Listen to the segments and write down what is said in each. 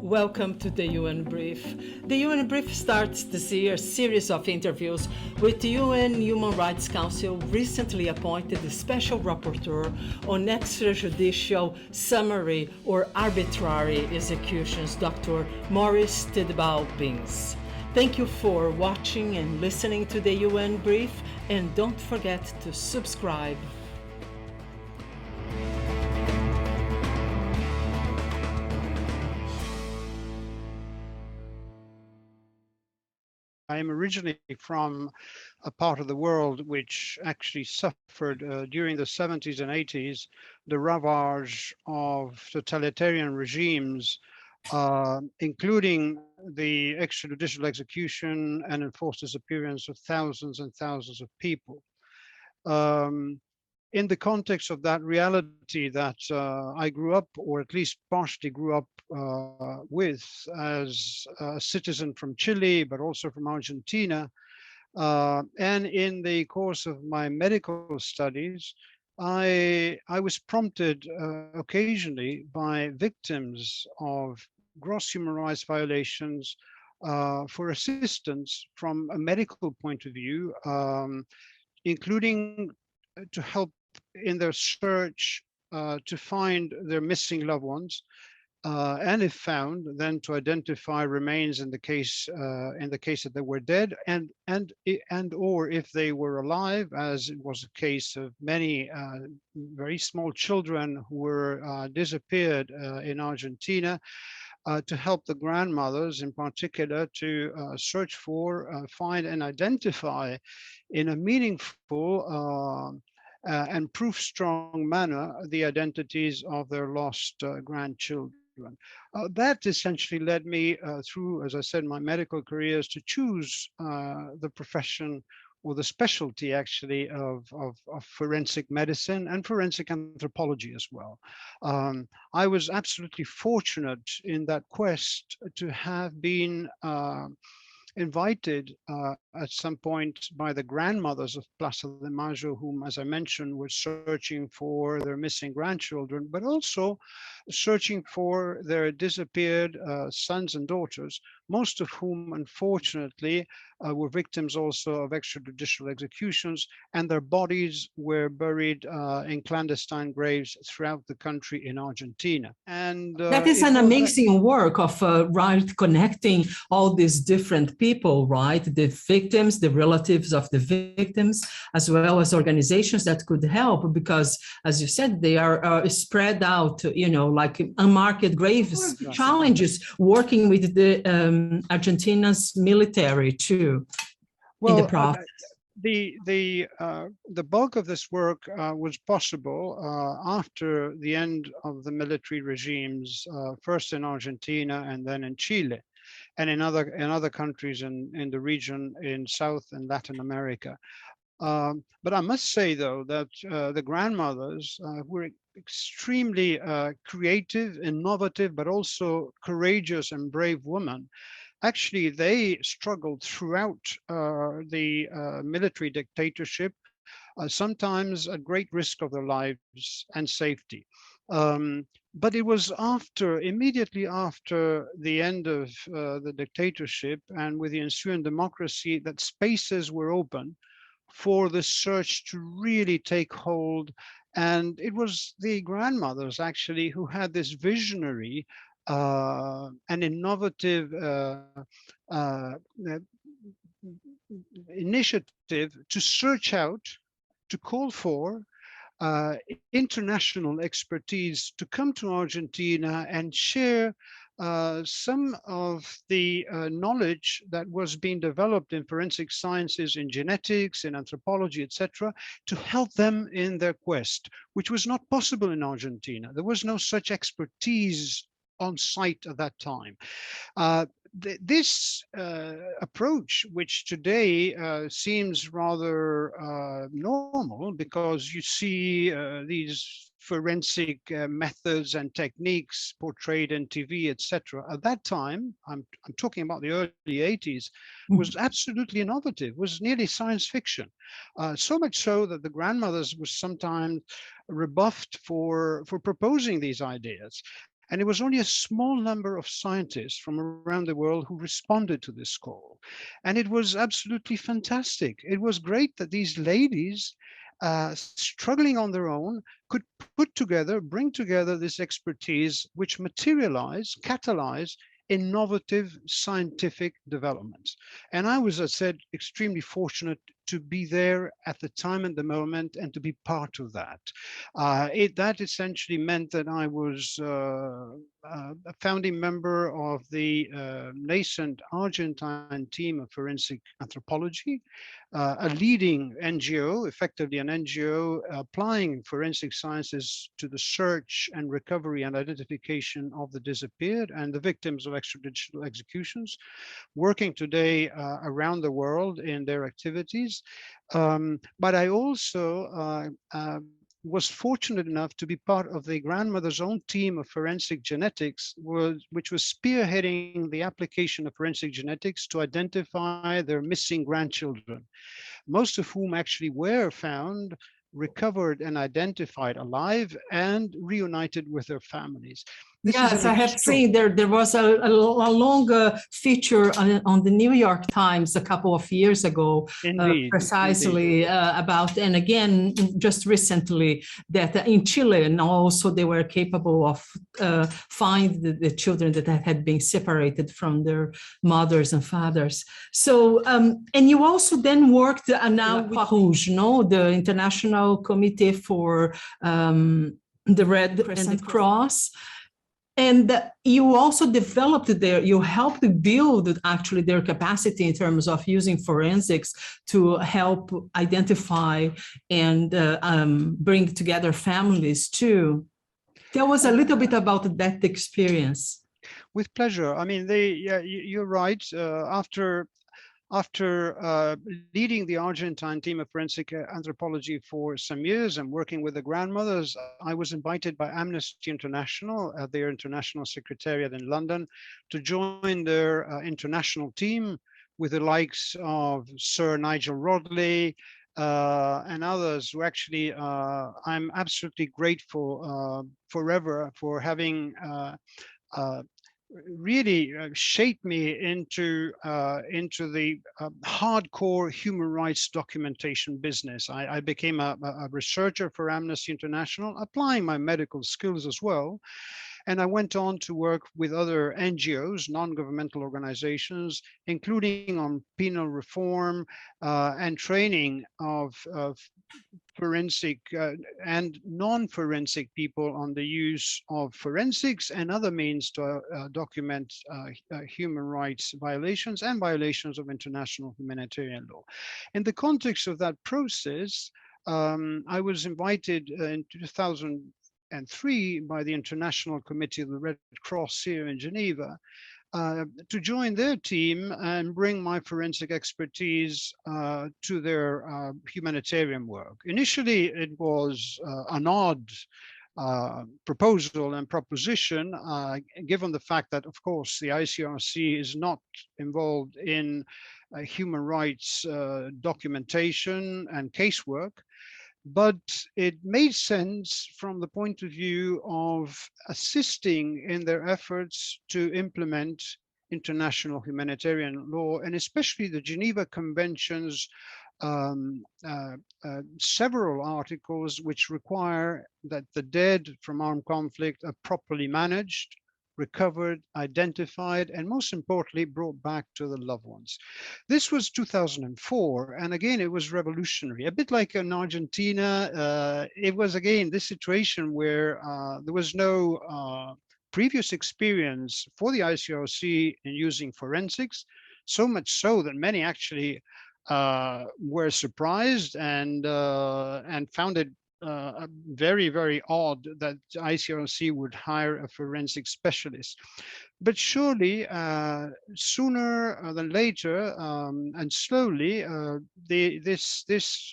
Welcome to the UN Brief. The UN Brief starts this year a series of interviews with the UN Human Rights Council recently appointed Special Rapporteur on Extrajudicial Summary or Arbitrary Executions, Dr. Maurice Tidball-Binz. Thank you for watching and listening to the UN Brief, and don't forget to subscribe. I am originally from a part of the world which actually suffered during the 70s and 80s the ravage of totalitarian regimes, including the extrajudicial execution and enforced disappearance of thousands and thousands of people. In the context of that reality that I grew up, or at least partially grew up with as a citizen from Chile, but also from Argentina, and in the course of my medical studies, I was prompted occasionally by victims of gross human rights violations for assistance from a medical point of view, including to help in their search to find their missing loved ones, and if found, then to identify remains in the case that they were dead, and or if they were alive, as it was the case of many very small children who were disappeared in Argentina, to help the grandmothers in particular to search for, find and identify in a meaningful and proof-strong manner the identities of their lost grandchildren. That essentially led me through, as I said, my medical careers to choose the profession or the specialty actually of forensic medicine and forensic anthropology as well. I was absolutely fortunate in that quest to have been invited at some point by the grandmothers of Plaza de Mayo, whom, as I mentioned, were searching for their missing grandchildren, but also searching for their disappeared sons and daughters, most of whom, unfortunately, were victims also of extrajudicial executions, and their bodies were buried in clandestine graves throughout the country in Argentina. And that is an amazing work of connecting all these different people, right? The victims, the relatives of the victims, as well as organizations that could help, because, as you said, they are spread out, like unmarked graves, challenges, working with the Argentina's military too, in the process. The bulk of this work was possible after the end of the military regimes, first in Argentina and then in Chile, and in other countries in the region in South and Latin America. But I must say, though, that the grandmothers were extremely creative, innovative, but also courageous and brave women. Actually, they struggled throughout the military dictatorship, sometimes at great risk of their lives and safety. But it was immediately after the end of the dictatorship and with the ensuing democracy that spaces were open for the search to really take hold. And it was the grandmothers actually who had this visionary an innovative initiative to search out, to call for international expertise to come to Argentina and share some of the knowledge that was being developed in forensic sciences, in genetics, in anthropology, etc., to help them in their quest, which was not possible in Argentina. There was no such expertise on site at that time. This approach, which today seems rather normal, because you see these forensic methods and techniques portrayed in TV, etc. At that time, I'm talking about the early 80s, was absolutely innovative, was nearly science fiction. So much so that the grandmothers were sometimes rebuffed for proposing these ideas. And it was only a small number of scientists from around the world who responded to this call. And it was absolutely fantastic. It was great that these ladies, struggling on their own, could bring together this expertise, which catalyze innovative scientific developments. And I was, as I said, extremely fortunate to be there at the time and the moment and to be part of that. That essentially meant that I was a founding member of the nascent Argentine team of forensic anthropology, a leading NGO, effectively an NGO applying forensic sciences to the search and recovery and identification of the disappeared and the victims of extrajudicial executions, working today around the world in their activities. But I also was fortunate enough to be part of the grandmother's own team of forensic genetics, which was spearheading the application of forensic genetics to identify their missing grandchildren, most of whom actually were found, recovered, and identified alive and reunited with their families. Yes, I have seen there was a long feature on the New York Times a couple of years ago, precisely about, and again, just recently, that in Chile, and also they were capable of find the children that had been separated from their mothers and fathers. So, and you also then worked now with Rouge, no, the International Committee for the Red Cross. And you also developed you helped build actually their capacity in terms of using forensics to help identify and bring together families too. Tell us a little bit about that experience. With pleasure. I mean, you're right. After leading the Argentine team of forensic anthropology for some years and working with the grandmothers, I was invited by Amnesty International at their international secretariat in London to join their international team with the likes of Sir Nigel Rodley and others who actually I'm absolutely grateful forever for having really shaped me into the hardcore human rights documentation business. I became a researcher for Amnesty International, applying my medical skills as well. And I went on to work with other NGOs, non-governmental organizations, including on penal reform and training of forensic and non-forensic people on the use of forensics and other means to document human rights violations and violations of international humanitarian law. In the context of that process, I was invited in 2003 by the International Committee of the Red Cross here in Geneva to join their team and bring my forensic expertise to their humanitarian work. Initially, it was an odd proposal and proposition, given the fact that, of course, the ICRC is not involved in human rights documentation and casework. But it made sense from the point of view of assisting in their efforts to implement international humanitarian law, and especially the Geneva Convention's several articles which require that the dead from armed conflict are properly managed, recovered, identified, and most importantly, brought back to the loved ones. This was 2004, and again, it was revolutionary. A bit like in Argentina, it was again this situation where there was no previous experience for the ICRC in using forensics, so much so that many actually were surprised and found it very, very odd that ICRC would hire a forensic specialist. But surely, sooner than later, and slowly, this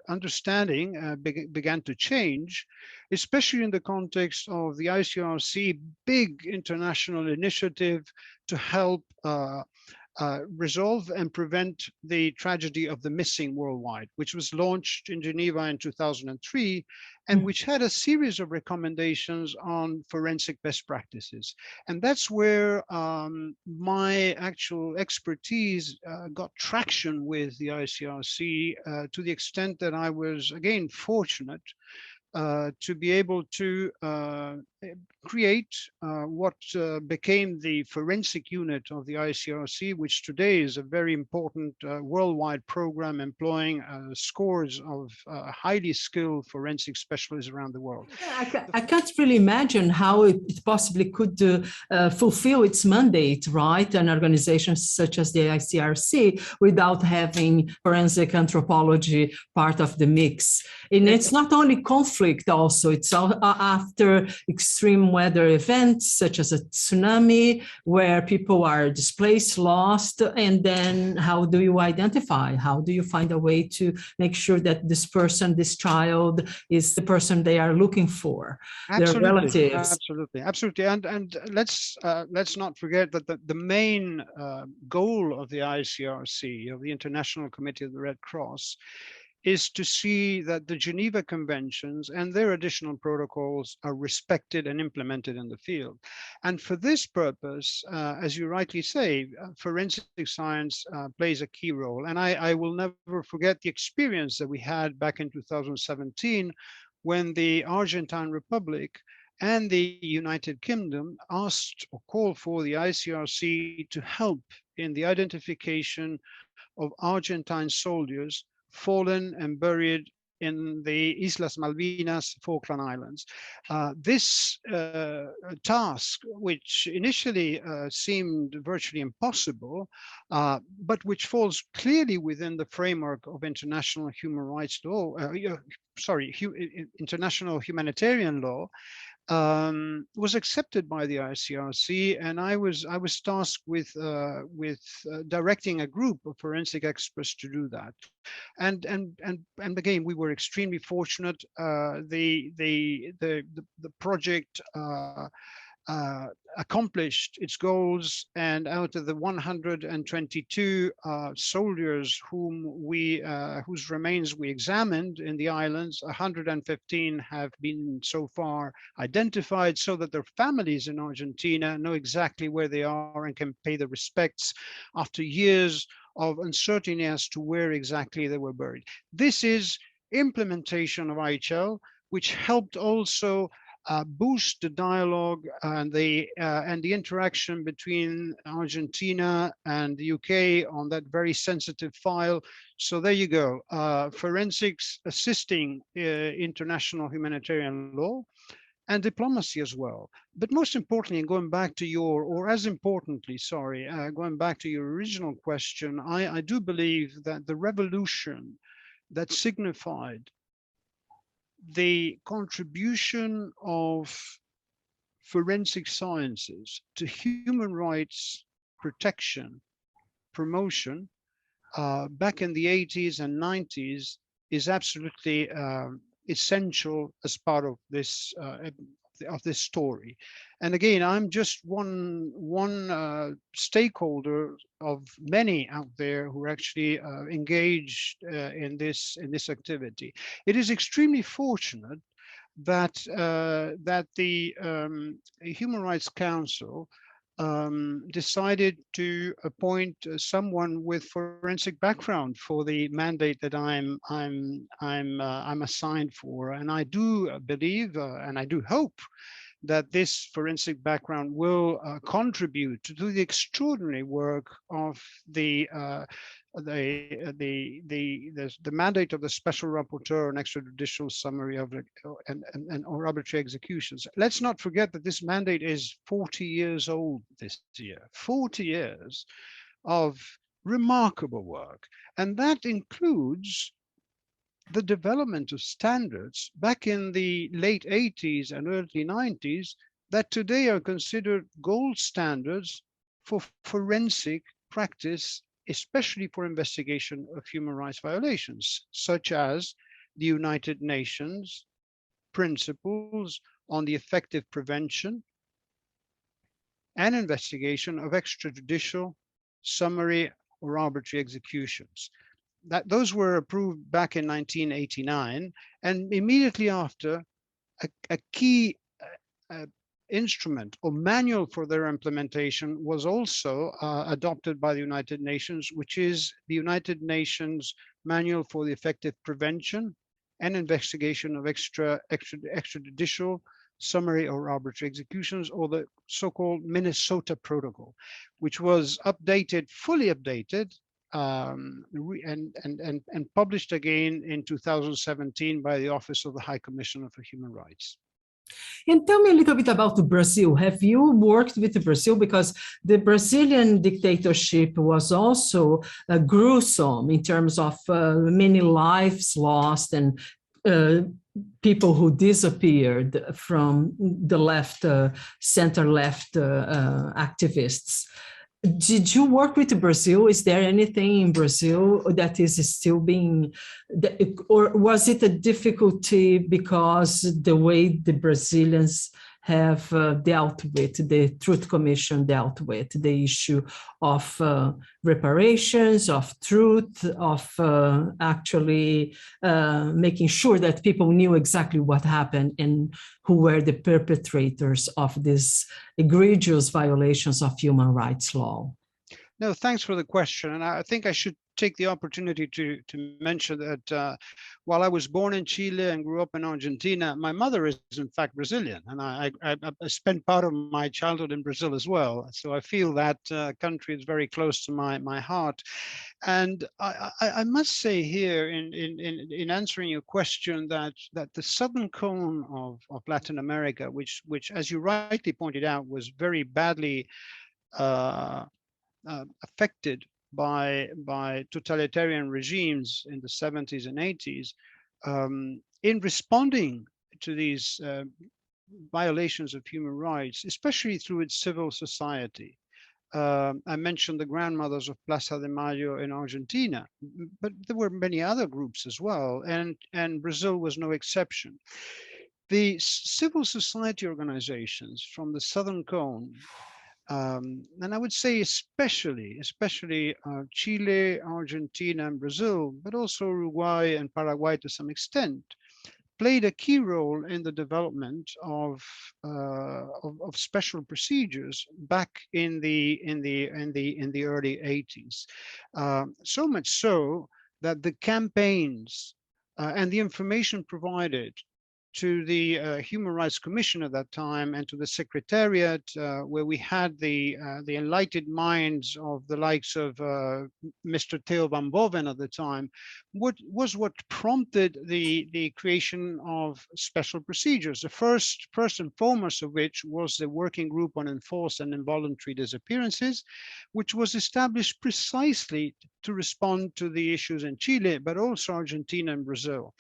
understanding began to change, especially in the context of the ICRC big international initiative to help resolve and prevent the tragedy of the missing worldwide, which was launched in Geneva in 2003, and which had a series of recommendations on forensic best practices. And that's where my actual expertise got traction with the ICRC to the extent that I was, again, fortunate to be able to create what became the forensic unit of the ICRC, which today is a very important worldwide program employing scores of highly skilled forensic specialists around the world. I can't really imagine how it possibly could fulfill its mandate, right? An organization such as the ICRC without having forensic anthropology part of the mix. And it's not only conflict also, it's after extreme weather events such as a tsunami where people are displaced, lost, and then how do you identify? How do you find a way to make sure that this person, this child is the person they are looking for, their relatives? Absolutely. And let's not forget that the main goal of the ICRC, of the International Committee of the Red Cross, is to see that the Geneva Conventions and their additional protocols are respected and implemented in the field. And for this purpose, as you rightly say, forensic science plays a key role. And I will never forget the experience that we had back in 2017 when the Argentine Republic and the United Kingdom asked or called for the ICRC to help in the identification of Argentine soldiers fallen and buried in the Islas Malvinas, Falkland Islands. This task, which initially seemed virtually impossible, but which falls clearly within the framework of international human rights law, international humanitarian law, was accepted by the ICRC, and I was tasked with directing a group of forensic experts to do that. And again, we were extremely fortunate. The project accomplished its goals, and out of the 122 soldiers whose remains we examined in the islands, 115 have been so far identified, so that their families in Argentina know exactly where they are and can pay their respects after years of uncertainty as to where exactly they were buried. This is implementation of IHL, which helped also boost the dialogue and the interaction between Argentina and the UK on that very sensitive file. So there you go, forensics assisting international humanitarian law and diplomacy as well. But most importantly, going back to your, or as importantly, sorry, going back to your original question, I do believe that the revolution that signified the contribution of forensic sciences to human rights protection, promotion, back in the 80s and 90s is absolutely essential as part of this story. And again, I'm just one stakeholder of many out there who are actually engaged in this activity. It is extremely fortunate that the Human Rights Council decided to appoint someone with forensic background for the mandate that I'm assigned for, and I do believe and I do hope that this forensic background will contribute to the extraordinary work of the mandate of the Special Rapporteur on Extrajudicial Summary of or Arbitrary Executions. Let's not forget that this mandate is 40 years old this year, 40 years of remarkable work. And that includes the development of standards back in the late 80s and early 90s that today are considered gold standards for forensic practice, especially for investigation of human rights violations, such as the United Nations principles on the effective prevention and investigation of extrajudicial summary, or arbitrary executions. Those were approved back in 1989, and immediately after, a key instrument or manual for their implementation was also adopted by the United Nations, which is the United Nations Manual for the Effective Prevention and Investigation of Extrajudicial, Summary, or Arbitrary Executions, or the so-called Minnesota Protocol, which was updated, fully updated, and published again in 2017 by the Office of the High Commissioner for Human Rights. And tell me a little bit about Brazil. Have you worked with Brazil? Because the Brazilian dictatorship was also gruesome in terms of many lives lost and people who disappeared from the left, center-left activists. Did you work with Brazil? Is there anything in Brazil that is still being, or was it a difficulty because the way the Brazilians have dealt with, the Truth Commission dealt with the issue of reparations, of truth, of actually making sure that people knew exactly what happened and who were the perpetrators of these egregious violations of human rights law? No, thanks for the question. And I think I should take the opportunity to mention that while I was born in Chile and grew up in Argentina, my mother is in fact Brazilian, and I spent part of my childhood in Brazil as well. So I feel that country is very close to my heart. And I must say here in answering your question that the southern cone of Latin America, which as you rightly pointed out, was very badly affected by totalitarian regimes in the 70s and 80s, in responding to these violations of human rights, especially through its civil society. I mentioned the grandmothers of Plaza de Mayo in Argentina, but there were many other groups as well, and Brazil was no exception. The civil society organizations from the Southern Cone, and I would say especially Chile, Argentina, and Brazil, but also Uruguay and Paraguay to some extent, played a key role in the development of special procedures back in the early 80s. So much so that the campaigns and the information provided to the Human Rights Commission at that time and to the Secretariat, where we had the enlightened minds of the likes of Mr. Theo van Boven at the time, what prompted the creation of special procedures. The first and foremost of which was the Working Group on Enforced and Involuntary Disappearances, which was established precisely to respond to the issues in Chile, but also Argentina and Brazil.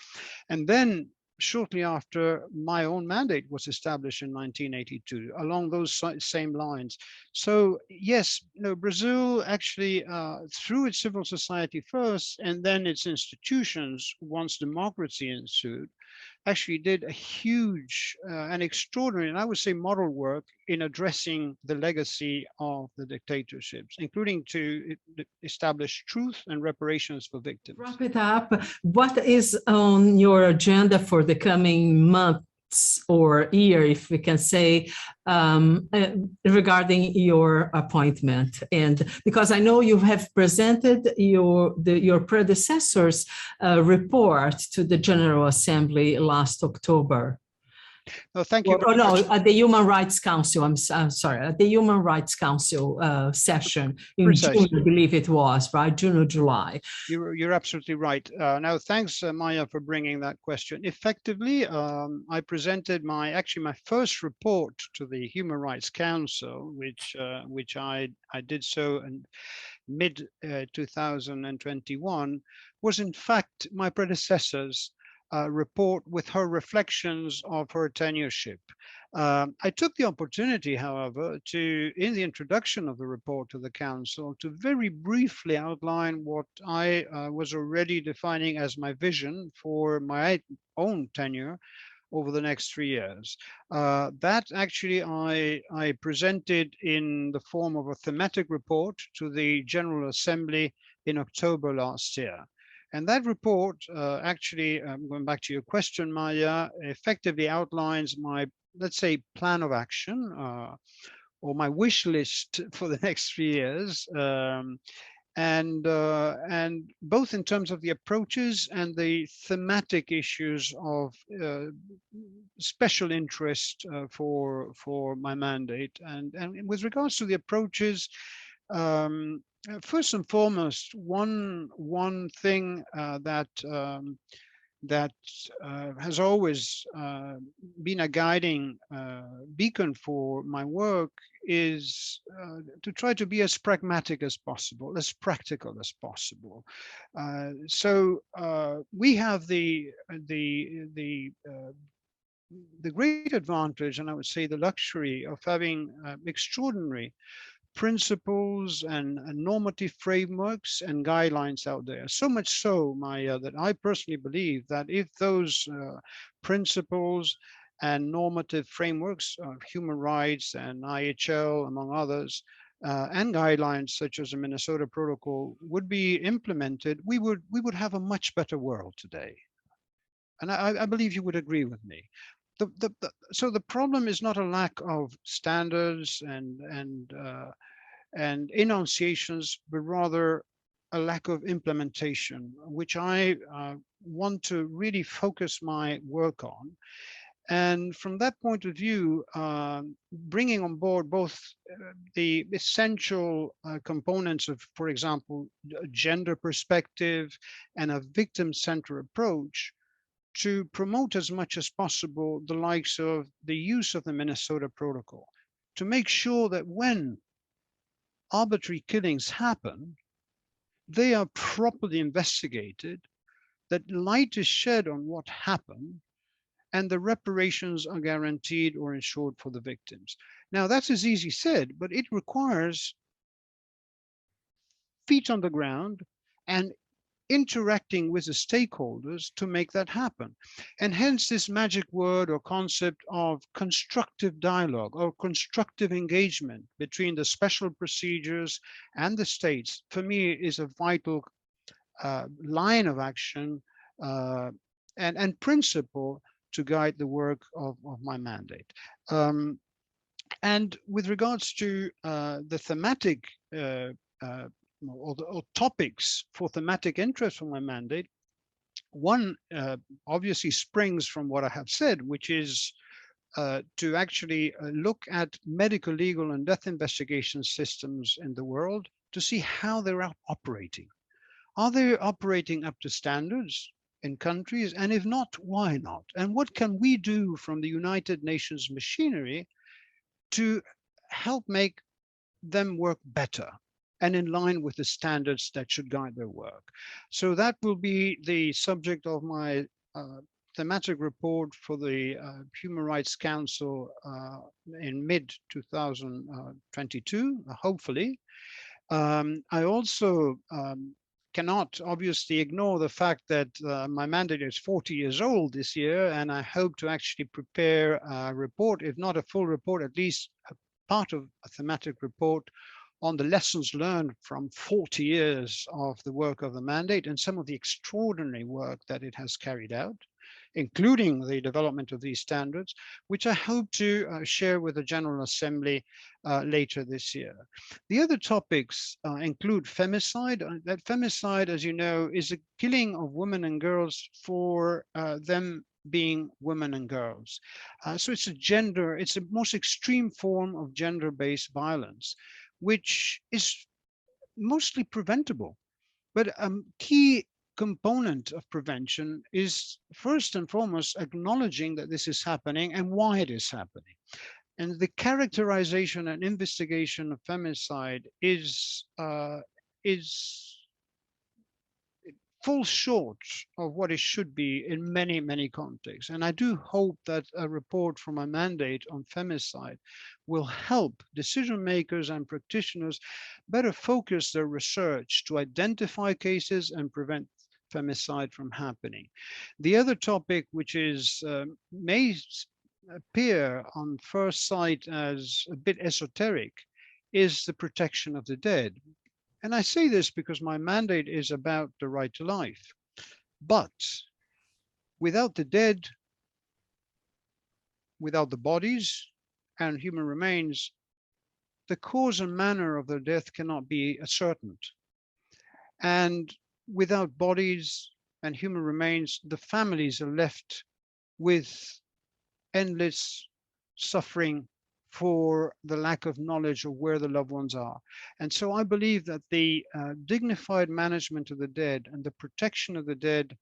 And then shortly after, my own mandate was established in 1982 along those same lines. So yes, Brazil actually, through its civil society first, and then its institutions, once democracy ensued, actually did a huge and extraordinary, and I would say model work in addressing the legacy of the dictatorships, including to establish truth and reparations for victims. Wrap it up. What is on your agenda for the coming months or year, if we can say, regarding your appointment? And because I know you have presented your predecessor's report to the General Assembly last October. No, thank you. At the Human Rights Council. I'm sorry, at the Human Rights Council session in June, I believe it was, right? June or July. You're absolutely right. Now, thanks, Maya, for bringing that question. Effectively, I presented my first report to the Human Rights Council, which I did so in mid 2021, was in fact my predecessor's report with her reflections of her tenureship. I took the opportunity, however, in the introduction of the report to the Council, to very briefly outline what I was already defining as my vision for my own tenure, over the next 3 years. That actually I presented in the form of a thematic report to the General Assembly in October last year. And that report actually, going back to your question, Maya, effectively outlines my, let's say, plan of action or my wish list for the next 3 years. And both in terms of the approaches and the thematic issues of special interest for my mandate. And with regards to the approaches, first and foremost, one thing that has always been a guiding beacon for my work is to try to be as pragmatic as possible, as practical as possible. So we have the great advantage, and I would say the luxury, of having extraordinary principles and normative frameworks and guidelines out there. So much so, Maya, that I personally believe that if those principles and normative frameworks of human rights and IHL, among others, and guidelines such as the Minnesota Protocol would be implemented, we would have a much better world today. And I believe you would agree with me. So the problem is not a lack of standards and enunciations, but rather a lack of implementation, which I want to really focus my work on. And from that point of view, bringing on board both the essential components of, for example, a gender perspective and a victim-centered approach to promote as much as possible the likes of the use of the Minnesota Protocol, to make sure that when arbitrary killings happen, they are properly investigated, that light is shed on what happened, and the reparations are guaranteed or ensured for the victims. Now, that's as easy said, but it requires feet on the ground and interacting with the stakeholders to make that happen. And hence this magic word or concept of constructive dialogue or constructive engagement between the special procedures and the states, for me, is a vital line of action and principle to guide the work of my mandate. And with regards to the thematic or topics for thematic interest for my mandate, one obviously springs from what I have said, which is to actually look at medical, legal, and death investigation systems in the world to see how they're operating. Are they operating up to standards in countries? And if not, why not? And what can we do from the United Nations machinery to help make them work better and in line with the standards that should guide their work? So that will be the subject of my thematic report for the Human Rights Council in mid-2022, hopefully. I also cannot obviously ignore the fact that my mandate is 40 years old this year, and I hope to actually prepare a report, if not a full report, at least a part of a thematic report on the lessons learned from 40 years of the work of the mandate and some of the extraordinary work that it has carried out, including the development of these standards, which I hope to share with the General Assembly later this year. The other topics include femicide. That femicide, as you know, is a killing of women and girls for them being women and girls. So it's a most extreme form of gender-based violence, which is mostly preventable. But a key component of prevention is first and foremost acknowledging that this is happening and why it is happening. And the characterization and investigation of femicide is falls short of what it should be in many, many contexts. And I do hope that a report from my mandate on femicide will help decision makers and practitioners better focus their research to identify cases and prevent femicide from happening. The other topic, which is may appear on first sight as a bit esoteric, is the protection of the dead. And I say this because my mandate is about the right to life. But without the dead, without the bodies and human remains, the cause and manner of their death cannot be ascertained. And without bodies and human remains, the families are left with endless suffering for the lack of knowledge of where the loved ones are. And so I believe that the dignified management of the dead and the protection of the dead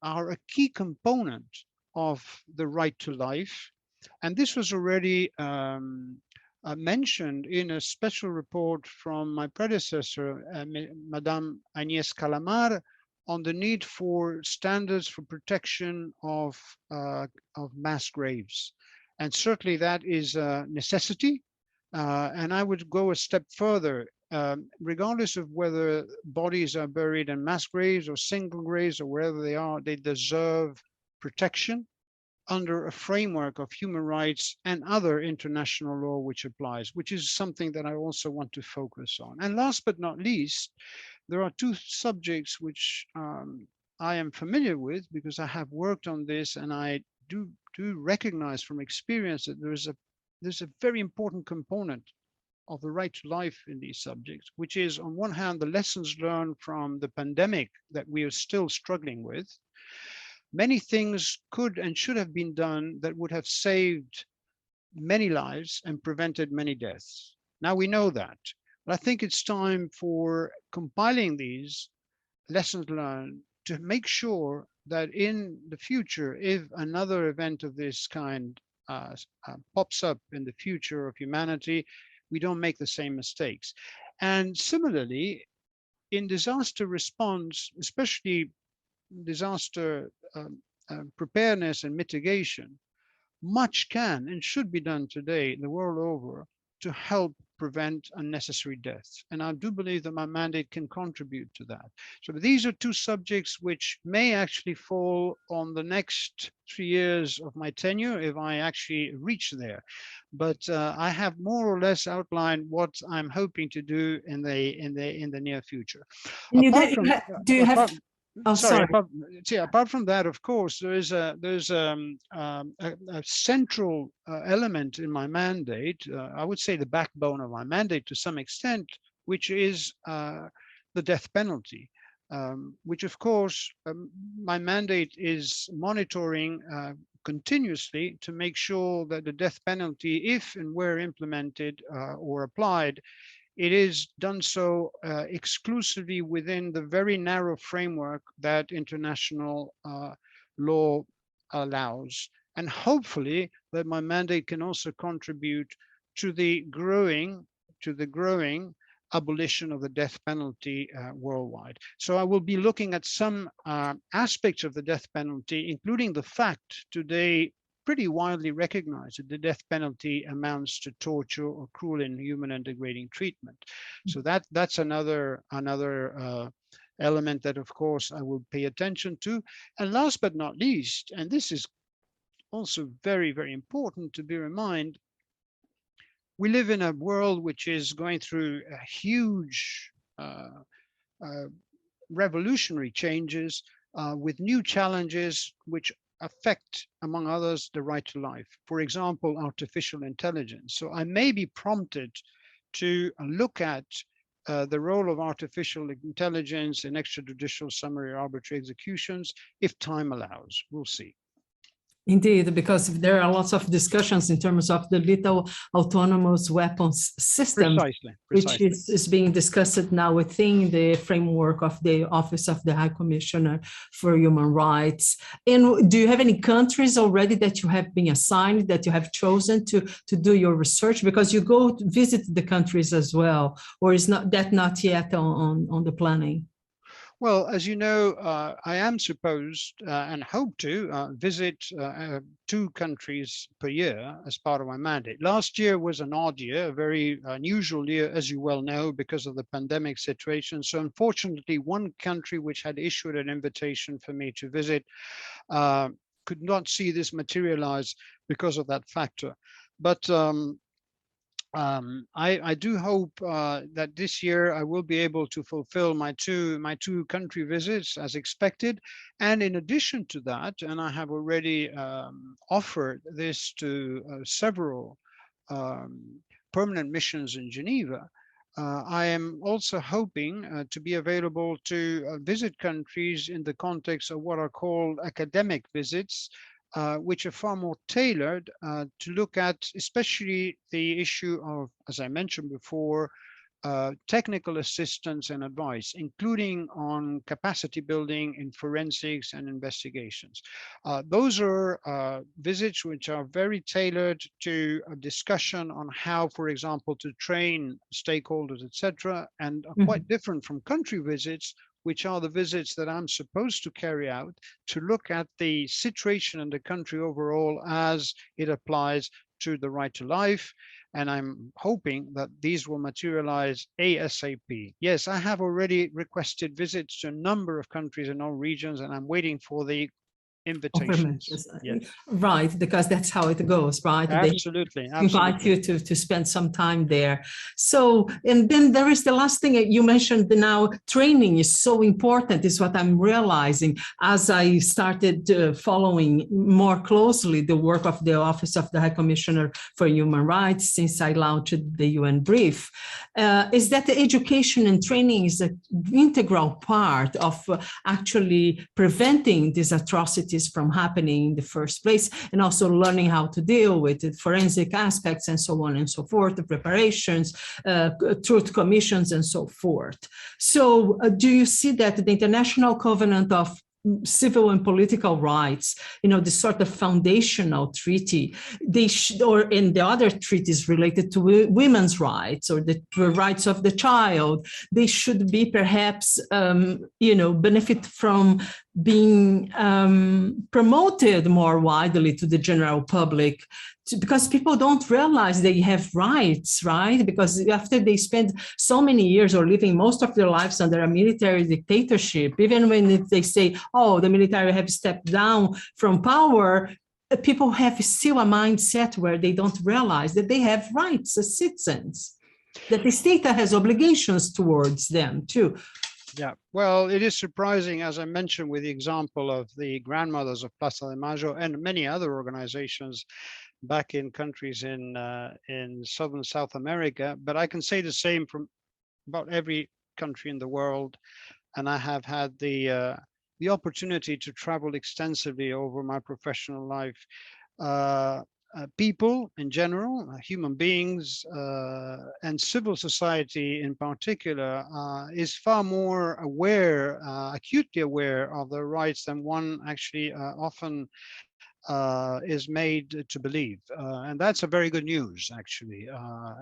are a key component of the right to life. And this was already mentioned in a special report from my predecessor, Madame Agnès Calamar, on the need for standards for protection of mass graves. And certainly that is a necessity. And I would go a step further. Regardless of whether bodies are buried in mass graves or single graves or wherever they are, they deserve protection under a framework of human rights and other international law which applies, which is something that I also want to focus on. And last but not least, there are two subjects which I am familiar with because I have worked on this, and I do recognize from experience that there's a very important component of the right to life in these subjects, which is on one hand, the lessons learned from the pandemic that we are still struggling with. Many things could and should have been done that would have saved many lives and prevented many deaths. Now we know that, but I think it's time for compiling these lessons learned to make sure that in the future, if another event of this kind pops up in the future of humanity, we don't make the same mistakes. And similarly, in disaster response, especially disaster preparedness and mitigation, much can and should be done today the world over to help prevent unnecessary deaths. And I do believe that my mandate can contribute to that. So these are two subjects which may actually fall on the next 3 years of my tenure if I actually reach there. But I have more or less outlined what I'm hoping to do in the near future. Apart from that, of course, there's a central element in my mandate. I would say the backbone of my mandate to some extent, which is the death penalty, which of course my mandate is monitoring continuously to make sure that the death penalty, if and where implemented or applied, it is done so exclusively within the very narrow framework that international law allows. And hopefully that my mandate can also contribute to the growing abolition of the death penalty worldwide. So I will be looking at some aspects of the death penalty, including the fact today pretty widely recognized that the death penalty amounts to torture or cruel, inhuman, and degrading treatment. So that's another element that, of course, I will pay attention to. And last but not least, and this is also very, very important to bear in mind, we live in a world which is going through a huge revolutionary changes with new challenges which affect, among others, the right to life. For example, artificial intelligence. So I may be prompted to look at the role of artificial intelligence in extrajudicial summary arbitrary executions if time allows. We'll see. Indeed, because there are lots of discussions in terms of the lethal autonomous weapons system, which is being discussed now within the framework of the Office of the High Commissioner for Human Rights. And do you have any countries already that you have been assigned, that you have chosen to do your research? Because you go to visit the countries as well, or is not yet on the planning? Well, as you know, I am supposed and hope to visit 2 countries per year as part of my mandate. Last year was an odd year, a very unusual year, as you well know, because of the pandemic situation. So unfortunately, one country which had issued an invitation for me to visit uh, could not see this materialize because of that factor. But I do hope that this year I will be able to fulfill my two country visits as expected. And in addition to that, and I have already offered this to several um, permanent missions in Geneva, I am also hoping to be available to visit countries in the context of what are called academic visits, which are far more tailored to look at especially the issue of, as I mentioned before, technical assistance and advice, including on capacity building in forensics and investigations. Those are visits which are very tailored to a discussion on how, for example, to train stakeholders, etc., and are quite different from country visits, which are the visits that I'm supposed to carry out to look at the situation in the country overall as it applies to the right to life. And I'm hoping that these will materialize ASAP. Yes, I have already requested visits to a number of countries in all regions, and I'm waiting for the invitations. Yes, Right, because that's how it goes, right? absolutely. They invite you to spend some time there. So, and then there is the last thing you mentioned now, training is so important, is what I'm realizing as I started following more closely the work of the Office of the High Commissioner for Human Rights since I launched the UN brief, is that the education and training is an integral part of actually preventing these atrocities from happening in the first place, and also learning how to deal with the forensic aspects and so on and so forth, the preparations, truth commissions and so forth. So do you see that the International Covenant of Civil and Political Rights, the sort of foundational treaty, or in the other treaties related to women's rights or the rights of the child, they should be perhaps, benefit from being promoted more widely to the general public, because people don't realize they have rights, right? Because after they spend so many years or living most of their lives under a military dictatorship, even when they say, oh, the military have stepped down from power, people have still a mindset where they don't realize that they have rights as citizens, that the state has obligations towards them too. Yeah, well, it is surprising, as I mentioned, with the example of the grandmothers of Plaza de Mayo and many other organizations back in countries in Southern South America. But I can say the same from about every country in the world. And I have had the opportunity to travel extensively over my professional life. People in general, human beings, and civil society in particular, is far more aware, acutely aware of their rights than one actually often is made to believe. And that's a very good news, actually.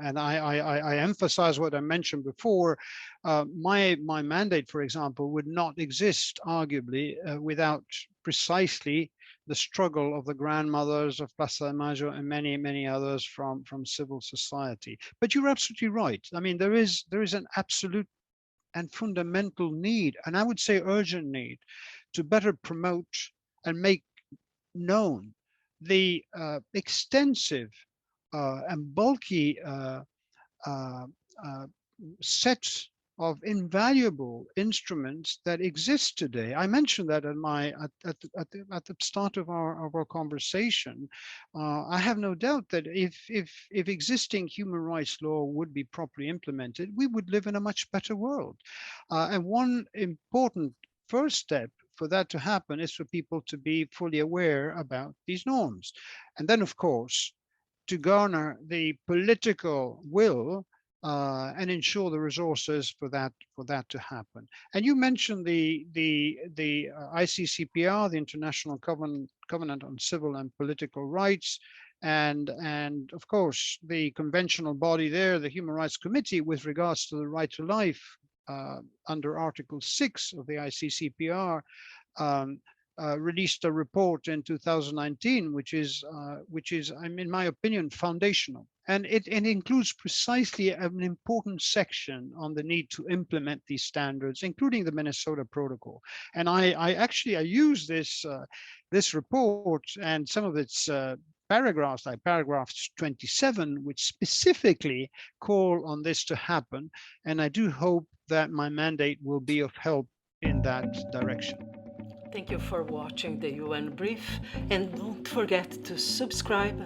And I emphasize what I mentioned before. My mandate, for example, would not exist, arguably, without precisely the struggle of the grandmothers of Plaza de Mayo and many, many others from civil society. But you're absolutely right. I mean, there is an absolute and fundamental need, and I would say urgent need, to better promote and make known the extensive and bulky sets of invaluable instruments that exist today. I mentioned that at the start of our conversation. I have no doubt that if existing human rights law would be properly implemented, we would live in a much better world. And one important first step for that to happen is for people to be fully aware about these norms. And then, of course, to garner the political will and ensure the resources for that to happen. And you mentioned the ICCPR, the International Covenant on Civil and Political Rights, and of course the conventional body there, the Human Rights Committee, with regards to the right to life, under Article 6 of the ICCPR, released a report in 2019, which is, in my opinion, foundational. And it includes precisely an important section on the need to implement these standards, including the Minnesota Protocol. And I use this report and some of its paragraphs, like paragraph 27, which specifically call on this to happen. And I do hope that my mandate will be of help in that direction. Thank you for watching the UN Brief, and don't forget to subscribe,